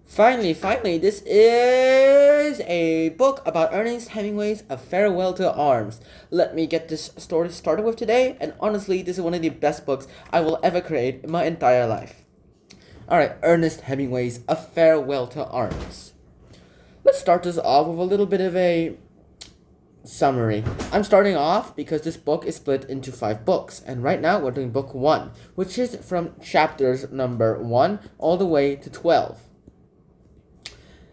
Finally, this is a book about Ernest Hemingway's A Farewell to Arms. Let me get this story started with today, and honestly, this is one of the best books I will ever create in my entire life. Alright, Ernest Hemingway's A Farewell to Arms. Let's start this off with a little bit of a summary. I'm starting off because this book is split into 5 books, and right now we're doing book 1, which is from chapters number 1 all the way to 12.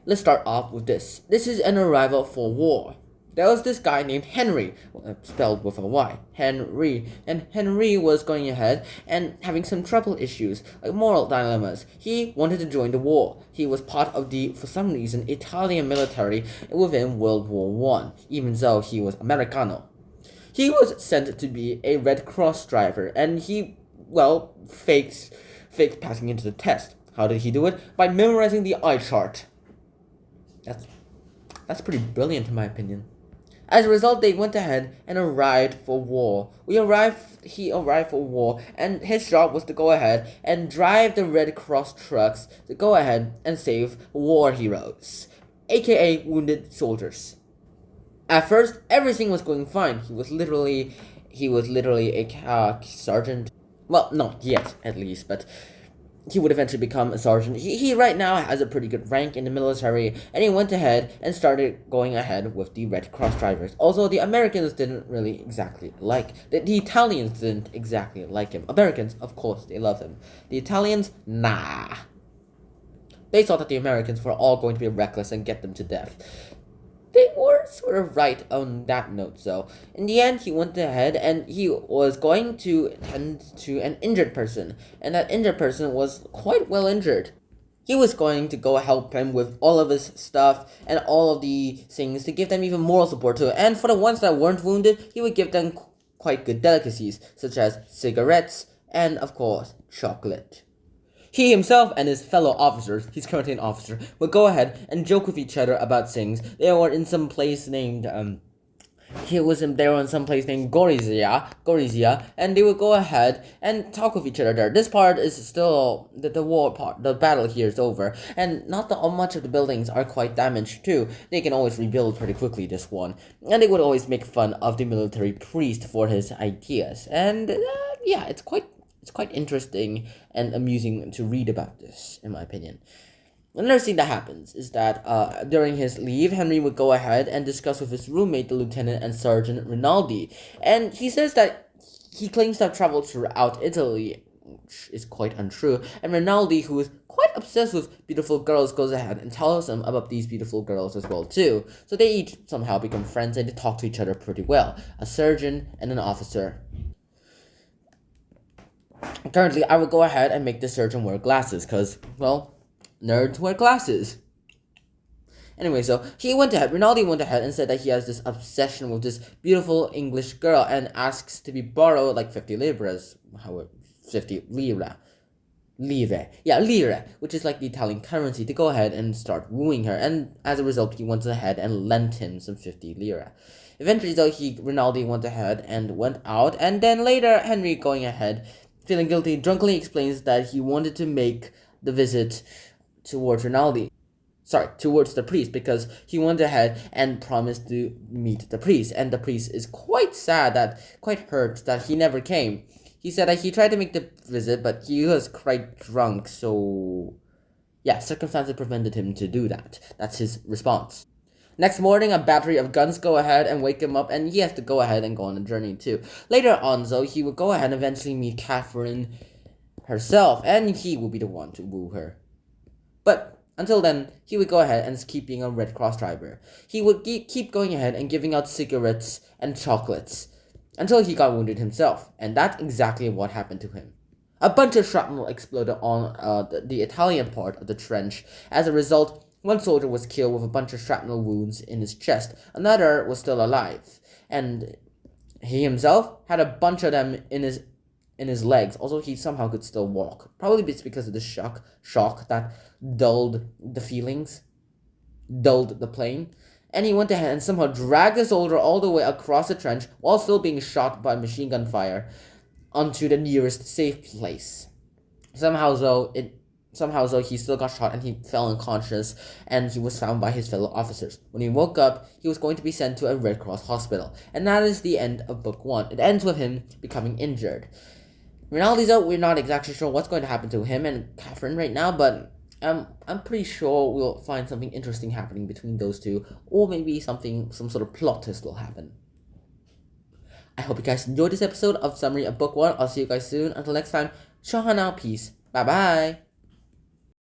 Let's start off with this. This is an arrival for war. There was this guy named Henry, spelled with a Y, Henry, and Henry was going ahead and having some trouble issues, like moral dilemmas. He wanted to join the war. He was part of the, for some reason, Italian military within World War One, even though he was Americano. He was sent to be a Red Cross driver, and he, faked passing into the test. How did he do it? By memorizing the eye chart. That's pretty brilliant in my opinion. As a result, they went ahead and arrived for war. He arrived for war, and his job was to go ahead and drive the Red Cross trucks to go ahead and save war heroes, aka wounded soldiers. At first, everything was going fine. He was literally a sergeant. Well, not yet, at least, but he would eventually become a sergeant. He right now has a pretty good rank in the military, and he went ahead and started going ahead with the Red Cross drivers. Also, the Americans didn't really exactly like, the Italians didn't exactly like him. Americans, of course, they love him. The Italians, nah. They thought that the Americans were all going to be reckless and get them to death. They were sort of right on that note, so in the end, he went ahead and he was going to tend to an injured person, and that injured person was quite well injured. He was going to go help him with all of his stuff and all of the things to give them even moral support too, and for the ones that weren't wounded, he would give them quite good delicacies, such as cigarettes and, of course, chocolate. He himself and his fellow officers, he's currently an officer, would go ahead and joke with each other about things. They were in some place named, they were in some place named Gorizia, and they would go ahead and talk with each other there. This part is still, the war part, the battle here is over, and not that much of the buildings are quite damaged too. They can always rebuild pretty quickly, this one. And they would always make fun of the military priest for his ideas, and it's quite interesting and amusing to read about this, in my opinion. Another thing that happens is that during his leave, Henry would go ahead and discuss with his roommate, the lieutenant and sergeant Rinaldi. And he says that he claims to have traveled throughout Italy, which is quite untrue. And Rinaldi, who is quite obsessed with beautiful girls, goes ahead and tells him about these beautiful girls as well too. So they each somehow become friends and they talk to each other pretty well. A surgeon and an officer. Currently, I would go ahead and make the surgeon wear glasses, because, nerds wear glasses. Anyway, so Rinaldi went ahead and said that he has this obsession with this beautiful English girl and asks to be borrowed like 50 libras, 50 lira. Lire, which is like the Italian currency, to go ahead and start wooing her, and as a result, he went ahead and lent him some 50 lira. Eventually, though, Rinaldi went ahead and went out, and then later, Henry going ahead, feeling guilty, drunkenly explains that he wanted to make the visit towards the priest, because he went ahead and promised to meet the priest, and the priest is quite hurt that he never came. He said that he tried to make the visit, but he was quite drunk, so circumstances prevented him to do that. That's his response. Next morning, a battery of guns go ahead and wake him up, and he has to go ahead and go on a journey too. Later on, though, he would go ahead and eventually meet Catherine herself, and he will be the one to woo her. But until then, he would go ahead and keep being a Red Cross driver. He would keep going ahead and giving out cigarettes and chocolates until he got wounded himself, and that's exactly what happened to him. A bunch of shrapnel exploded on the Italian part of the trench. As a result, one soldier was killed with a bunch of shrapnel wounds in his chest. Another was still alive, and he himself had a bunch of them in his legs. Also, he somehow could still walk. Probably it's because of the shock that dulled the feelings, dulled the plane. And he went ahead and somehow dragged the soldier all the way across the trench while still being shot by machine gun fire onto the nearest safe place. Somehow, though, somehow so he still got shot and he fell unconscious, and he was found by his fellow officers. When he woke up, he was going to be sent to a Red Cross hospital. And that is the end of book 1. It ends with him becoming injured. Rinaldi's out. We're not exactly sure what's going to happen to him and Catherine right now, but I'm pretty sure we'll find something interesting happening between those two, or maybe some sort of plot twist will happen. I hope you guys enjoyed this episode of Summary of Book 1. I'll see you guys soon. Until next time, Shahana, peace. Bye bye.